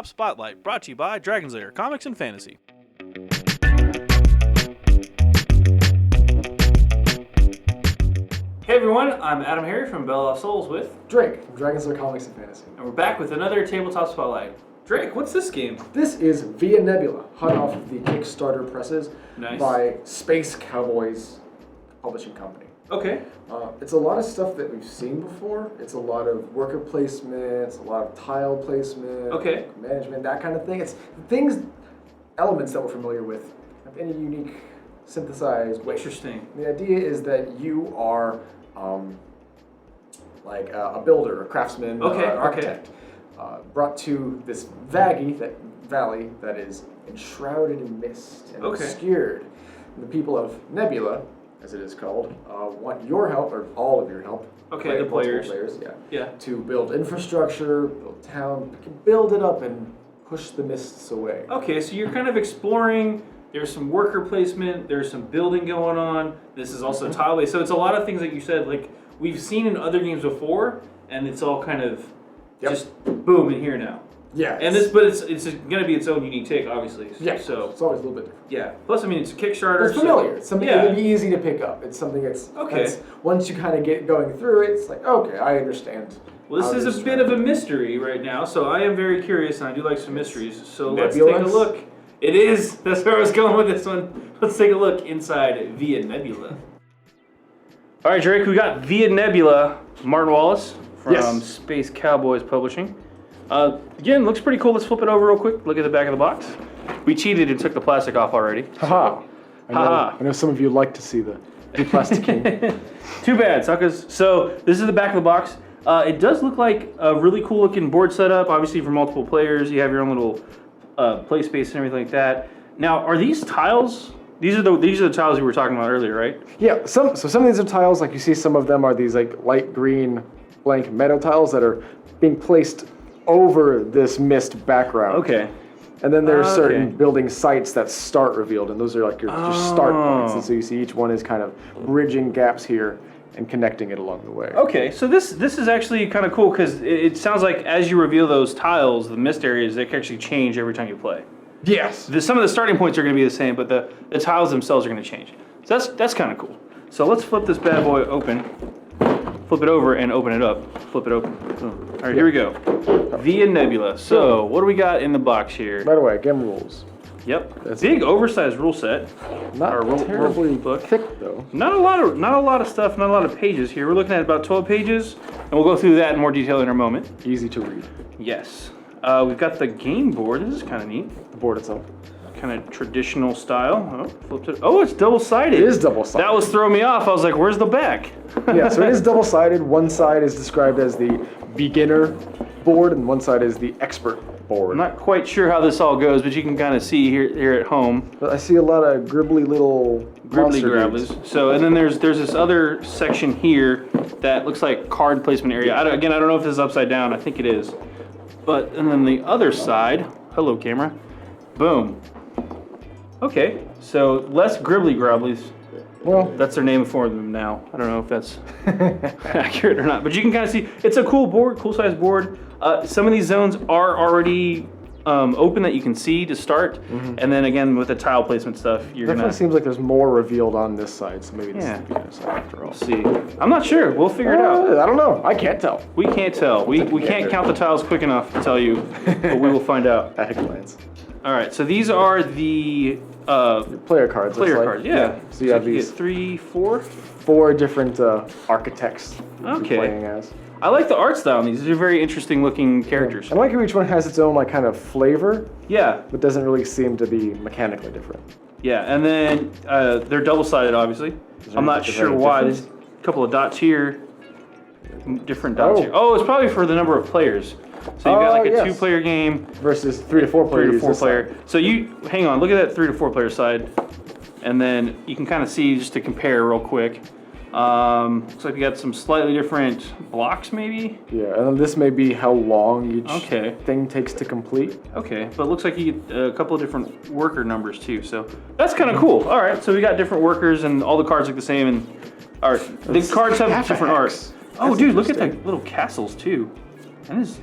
Tabletop Spotlight, brought to you by Dragon's Lair Comics and Fantasy. Hey everyone, I'm AdamHarry from Bell of Souls with Drake from Dragon's Lair Comics and Fantasy. And we're back with another Tabletop Spotlight. Drake, what's this game? This is Via Nebula, hot off of the Kickstarter presses by Space Cowboys Publishing Company. Okay. It's a lot of stuff that we've seen before. It's a lot of worker placements, a lot of tile placement, management, that kind of thing. It's elements that we're familiar with in a unique, synthesized way. Interesting. The idea is that you are like a builder, a craftsman, an architect, brought to this valley that is enshrouded in mist and obscured. And the people of Nebula, as it is called, want your help, or all of your help. Okay, the players. To build infrastructure, build town, build it up and push the mists away. Okay, so you're kind of exploring. There's some worker placement. There's some building going on. This is also tile-based. So it's a lot of things that you said, like we've seen in other games before, and it's all kind of just boom in here now. Yeah. And it's going to be its own unique take, obviously. Yeah. So it's always a little bit different. Yeah. Plus, I mean, it's a Kickstarter. It's familiar. It's something that would be easy to pick up. It's something that's once you kind of get going through it, it's like, okay, I understand. Well, this is a bit of a mystery right now, so I am very curious, and I do like some mysteries. So let's take a look. It is. That's where I was going with this one. Let's take a look inside Via Nebula. All right, Drake, we got Via Nebula, Martin Wallace from Space Cowboys Publishing. Again, looks pretty cool. Let's flip it over real quick. Look at the back of the box. We cheated and took the plastic off already. Haha. I know some of you like to see the deplasticking. Too bad, suckers. So this is the back of the box. It does look like a really cool looking board setup, obviously for multiple players. You have your own little play space and everything like that. Now, are these tiles? These are the tiles you were talking about earlier, right? Yeah. Some of these are tiles. Like you see, some of them are these like light green blank meadow tiles that are being placed over this mist background. Okay. And then there's certain building sites that start revealed, and those are like your start points. And so you see each one is kind of bridging gaps here and connecting it along the way. Okay, so this is actually kind of cool because it sounds like as you reveal those tiles, the mist areas, they can actually change every time you play. Yes. Some of the starting points are going to be the same, but the tiles themselves are going to change. So that's kind of cool. So let's flip this bad boy open. Flip it over and open it up. Flip it open. All right, here we go. Via Nebula. So what do we got in the box here? By the way, game rules. Yep. Big oversized rule set. Not terribly thick though. Not a lot of stuff. Not a lot of pages here. We're looking at about 12 pages, and we'll go through that in more detail in a moment. Easy to read. Yes. We've got the game board. This is kind of neat. The board itself. Kind of traditional style. Oh, flipped it. Oh, it's double-sided. It is double-sided. That was throwing me off. I was like, where's the back? Yeah, so it is double-sided. One side is described as the beginner board, and one side is the expert board. I'm not quite sure how this all goes, but you can kind of see here at home. But I see a lot of gribbly little grabblies. So, and then there's this other section here that looks like card placement area. I don't know if this is upside down. I think it is. But, and then the other side, hello camera, boom. Okay, so less gribbly grabblies. Well, that's their name for them now. I don't know if that's accurate or not, but you can kind of see it's a cool board, cool size board. Some of these zones are already open that you can see to start, and then again with the tile placement stuff, definitely seems like there's more revealed on this side, so maybe this is the beginner side after all. We'll see. I'm not sure. We'll figure it out. I don't know. I can't tell. We can't tell. We can't count the tiles quick enough to tell you, but we will find out at a glance. All right, so these are the player cards. Cards, yeah. So you have these 4 different architects you're playing as. I like the art style on these. These are very interesting looking characters. Yeah. I like how each one has its own like kind of flavor. Yeah. But doesn't really seem to be mechanically different. Yeah, and then they're double-sided, obviously. I'm not sure why. There's a couple of dots here. Different dots here. Oh, it's probably for the number of players. So you've got like a 2-player game versus 3 to 4 players. 3 to 4 player. So you hang on, look at that 3 to 4 player side, and then you can kind of see just to compare real quick. Looks like we got some slightly different blocks, maybe. Yeah, and then this may be how long each thing takes to complete. Okay, but it looks like you get a couple of different worker numbers too. So that's kind of cool. All right, so we got different workers, and all the cards look the same, and the cards have different art. Oh, dude, look at the little castles too. That is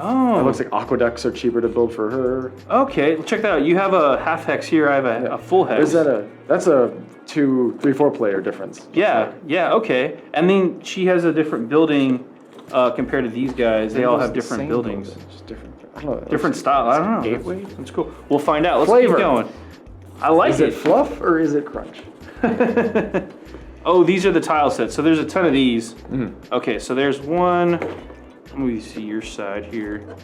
Oh. It looks like aqueducts are cheaper to build for her. Okay, well, check that out. You have a half hex here. I have a full hex. That's a 2, 3, 4 player difference. Yeah, yeah, okay. And then she has a different building compared to these guys. They all have different buildings. Just different. I don't know. Different style. I don't know. Gateway. That's cool. We'll find out. Let's Flavor. keep going. I like Is it fluff or is it crunch? Oh, these are the tile sets. So there's a ton of these. Mm-hmm. Okay, so there's one. Let me see your side here.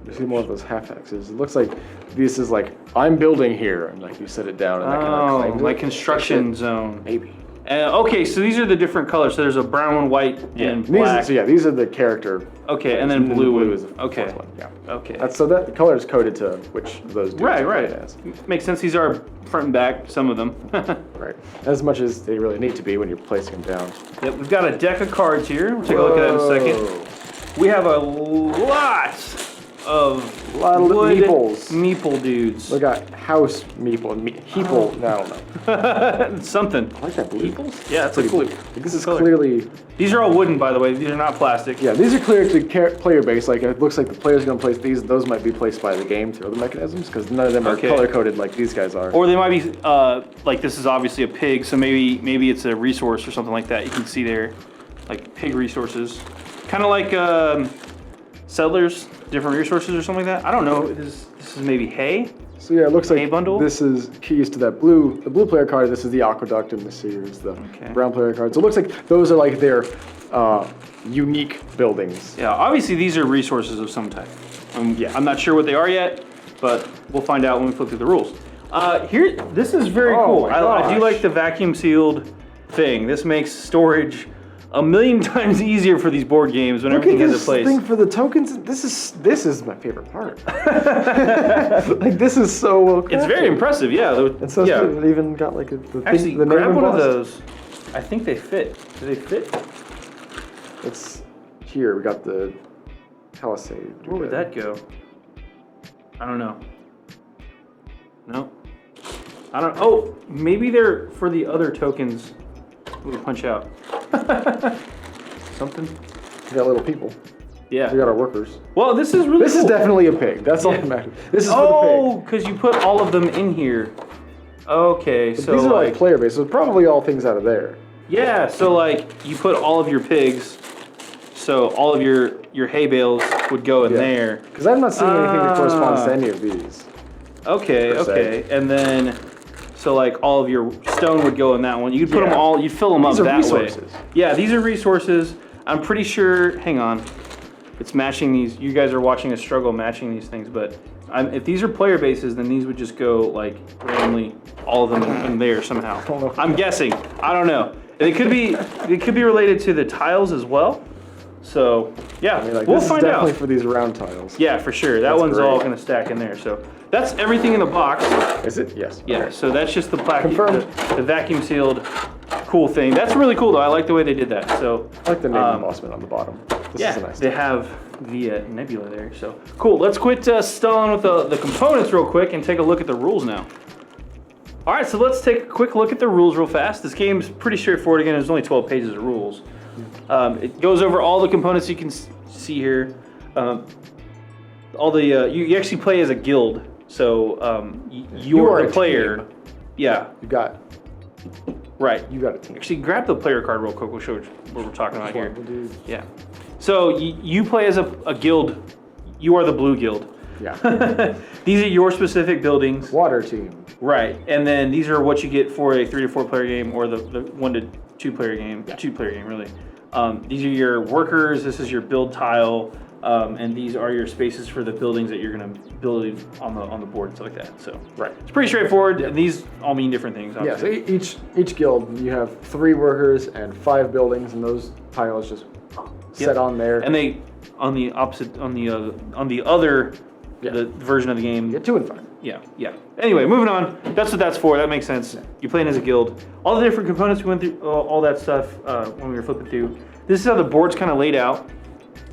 We see more of those half hexes. It looks like this is like, I'm building here, and like you set it down and that kind of claims my it. construction zone. Maybe. Okay, so these are the different colors. So there's a brown one, white, and black. These are the character. Okay, and then blue is the fourth one. Yeah. Okay. That the color is coded to which of those dudes Right. it is. Makes sense. These are front and back, some of them. Right. As much as they really need to be when you're placing them down. Yep, we've got a deck of cards here. We'll take a look at that in a second. We have a lot of wood meeple dudes. We got house meeple and heeple. No, I don't know. Something. I like that blue. Meeples? Yeah, that's Pretty cool. blue. This is clearly. These are all wooden, by the way. These are not plastic. Yeah, these are clear to player base. Like it looks like the player's gonna place these. Those might be placed by the game through other mechanisms because none of them are color coded like these guys are. Or they might be like this is obviously a pig, so maybe it's a resource or something like that. You can see there, like pig resources, kind of like settlers, different resources or something like that. I don't know. This is maybe hay. So yeah, it looks like bundle? This is keys to that the blue player card. This is the aqueduct, and this here is the brown player card. So it looks like those are like their unique buildings. Yeah, obviously these are resources of some type. I'm not sure what they are yet, but we'll find out when we flip through the rules. Here, this is very cool. I do like the vacuum sealed thing. This makes storage a million times easier for these board games when everything has a place. Look at this thing for the tokens. This is my favorite part. Like this is so well crafted. It's very impressive, yeah. It's so it even got like actually the grab name one of embossed. those. I think they fit. Do they fit? It's here. We got the Palisade. Where would that go? I don't know. No. I don't. Oh, maybe they're for the other tokens. Ooh, punch out. Something. We got little people. Yeah. We got our workers. Well, this is really This cool. is definitely a pig. That's all that matters. This is for the pig. Oh, because you put all of them in here. Okay, But so these are like player based, so probably all things out of there. yeah, so like you put all of your pigs, so all of your hay bales would go in there. Because I'm not seeing anything that corresponds to any of these. Okay, and then so like all of your stone would go in that one. You'd put them all. You'd fill them up that way. Yeah, these are resources. I'm pretty sure. Hang on, it's matching these. You guys are watching us struggle matching these things, but if these are player bases, then these would just go like randomly, all of them in there somehow. I'm guessing. I don't know. It could be related to the tiles as well. So yeah, I mean, like, we'll this find is definitely out. for these round tiles. Yeah, for sure. That one's all gonna stack in there. So that's everything in the box. Is it? Yes. Yeah. Okay. So that's just the Confirmed. the vacuum sealed, cool thing. That's really cool though. I like the way they did that. So I like the name embossment on the bottom. This is a nice they have the Nebula there. So cool. Let's quit stalling with the components real quick and take a look at the rules now. All right, so let's take a quick look at the rules real fast. This game's pretty straightforward. Again, there's only 12 pages of rules. It goes over all the components you can see here. All the you actually play as a guild, so you are the player. Team. Yeah, You got right. You got a team. Actually, grab the player card real quick. We'll show you what we're talking about here. We'll do- Yeah. So you play as a guild. You are the blue guild. Yeah. These are your specific buildings. Water team. Right, and then these are what you get for a 3 to 4 player game or the 1 to 2 player game. Yeah. 2 player game really. These are your workers. This is your build tile, and these are your spaces for the buildings that you're going to build on the board and stuff like that. So Right. it's pretty straightforward. And these all mean different things. Yeah, so Obviously. each guild, you have 3 workers and 5 buildings, and those tiles just set on there. And they on the opposite on the other the version of the game. You get 2 and 5. Yeah. Anyway, moving on. That's what that's for. That makes sense. You're playing as a guild. All the different components we went through, all that stuff when we were flipping through. This is how the board's kind of laid out,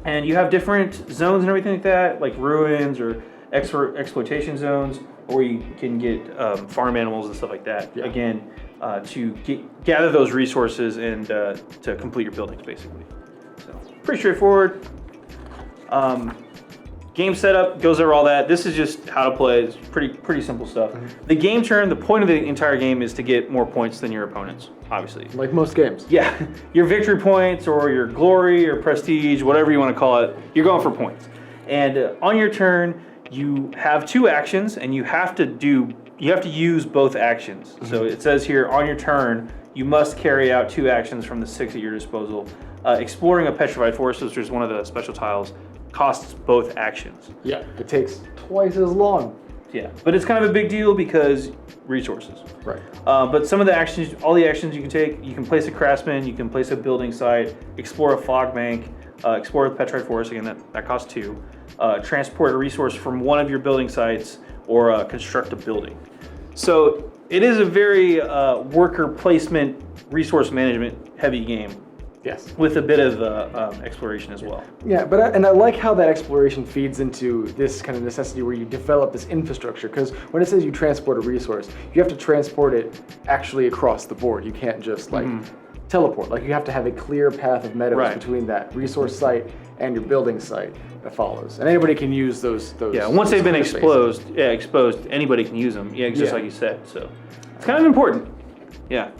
and you have different zones and everything like that, like ruins or exploitation zones, or you can get farm animals and stuff like that. Yeah. Again, to gather those resources and to complete your buildings, basically. So pretty straightforward. Game setup goes over all that. This is just how to play. It's pretty simple stuff. The game turn, the point of the entire game is to get more points than your opponents, obviously. Like most games. Yeah, your victory points or your glory or prestige, whatever you want to call it, you're going for points. And on your turn, you have 2 actions, and you have to use both actions. So it says here, on your turn, you must carry out 2 actions from the 6 at your disposal. Exploring a petrified forest, which is one of the special tiles, costs both actions. Yeah, it takes twice as long. Yeah, but it's kind of a big deal because resources. Right. But some of the actions, all the actions you can take, you can place a craftsman, you can place a building site, explore a fog bank, explore the petrified forest, again, that costs 2. Transport a resource from one of your building sites, or construct a building. So it is a very worker placement, resource management heavy game. Yes. With a bit of exploration as well. Yeah, but I like how that exploration feeds into this kind of necessity where you develop this infrastructure, because when it says you transport a resource, you have to transport it actually across the board. You can't just like teleport. Like you have to have a clear path of meadows between that resource site and your building site that follows. And anybody can use those yeah, once they've been exposed, anybody can use them. Yeah, just like you said. So it's kind of important. Yeah.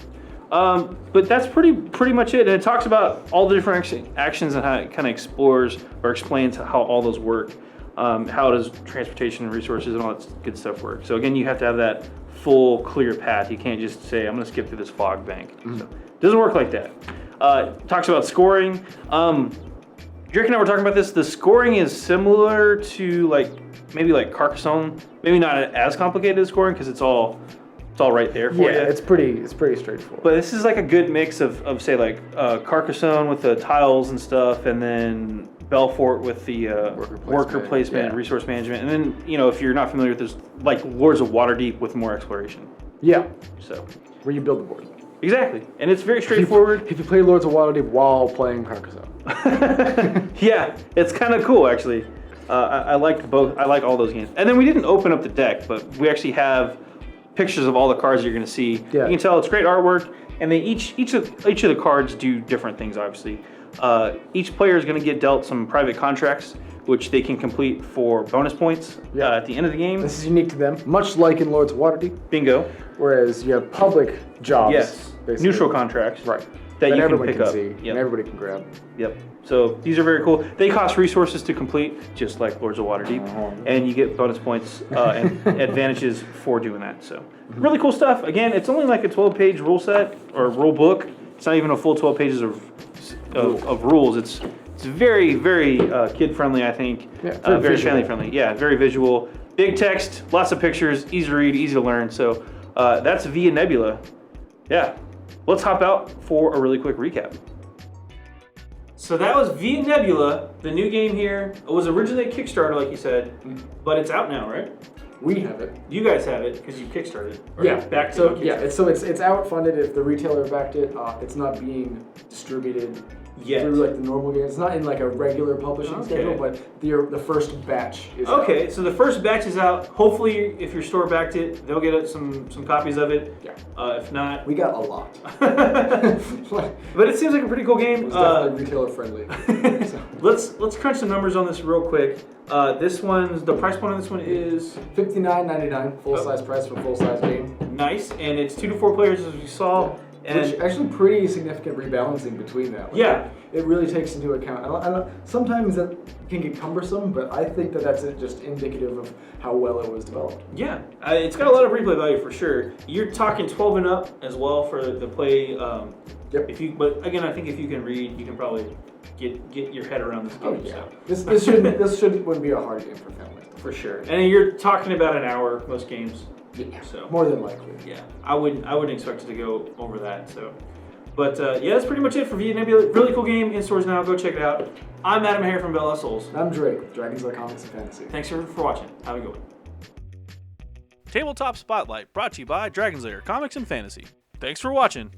But that's pretty much it. And it talks about all the different actions and how it kind of explores or explains how all those work. How does transportation and resources and all that good stuff work. So again, you have to have that full, clear path. You can't just say, I'm going to skip through this fog bank. So it doesn't work like that. Talks about scoring. Drake and I were talking about this. The scoring is similar to maybe like Carcassonne. Maybe not as complicated as scoring because it's all right there for you. Yeah, it's pretty straightforward. But this is like a good mix of say like Carcassonne with the tiles and stuff, and then Belfort with the worker placement, resource management, and then if you're not familiar with this, like Lords of Waterdeep with more exploration. Yeah. So where you build the board. Exactly, and it's very straightforward. If you play Lords of Waterdeep while playing Carcassonne. Yeah, it's kind of cool actually. I like both. I like all those games. And then we didn't open up the deck, but we actually have pictures of all the cards you're going to see. Yeah. You can tell it's great artwork, and they each of the cards do different things. Obviously, each player is going to get dealt some private contracts, which they can complete for bonus points at the end of the game. This is unique to them, much like in Lords of Waterdeep. Bingo. Whereas you have public jobs. Yes. Basically. Neutral contracts. Right. That you everyone can pick up. See, and everybody can grab. Yep. So these are very cool. They cost resources to complete, just like Lords of Waterdeep, and you get bonus points and advantages for doing that. So really cool stuff. Again, it's only like a 12-page rule set or rule book. It's not even a full 12 pages of rules. It's very, very kid-friendly, I think. Yeah, very family-friendly. Yeah, very visual. Big text, lots of pictures, easy to read, easy to learn. So that's Via Nebula. Yeah. Let's hop out for a really quick recap. So that was Via Nebula, the new game here. It was originally a Kickstarter, like you said, but it's out now, right? We have it. You guys have it because you Kickstarted. Yeah. It's out funded. If the retailer backed it, it's not being distributed through like the normal game. It's not in like a regular publishing schedule, but the first batch is out. Okay, so the first batch is out. Hopefully, if your store backed it, they'll get some copies of it. Yeah. If not, we got a lot. But it seems like a pretty cool game. It's definitely retailer friendly. So. Let's crunch some numbers on this real quick. The price point on this one is $59.99, full size price for full size game. Nice, and it's 2 to 4 players as we saw. Yeah. And which actually pretty significant rebalancing between that. Like, it really takes into account. I don't, sometimes that can get cumbersome, but I think that's just indicative of how well it was developed. Yeah, it's got a lot of replay value for sure. You're talking 12 and up as well for the play. But again, I think if you can read, you can probably get your head around this game. Oh, yeah. So. This wouldn't be a hard game for families. For sure. And you're talking about an hour most games. Yeah, so more than likely. Yeah, I wouldn't expect it to go over that. So, but that's pretty much it for Via Nebula. Really cool game in stores now. Go check it out. I'm AdamHarry from Bella Souls. I'm Drake with Dragons Lair Comics and Fantasy. Thanks for watching. Have a good one. Tabletop Spotlight brought to you by Dragons Lair Comics and Fantasy. Thanks for watching.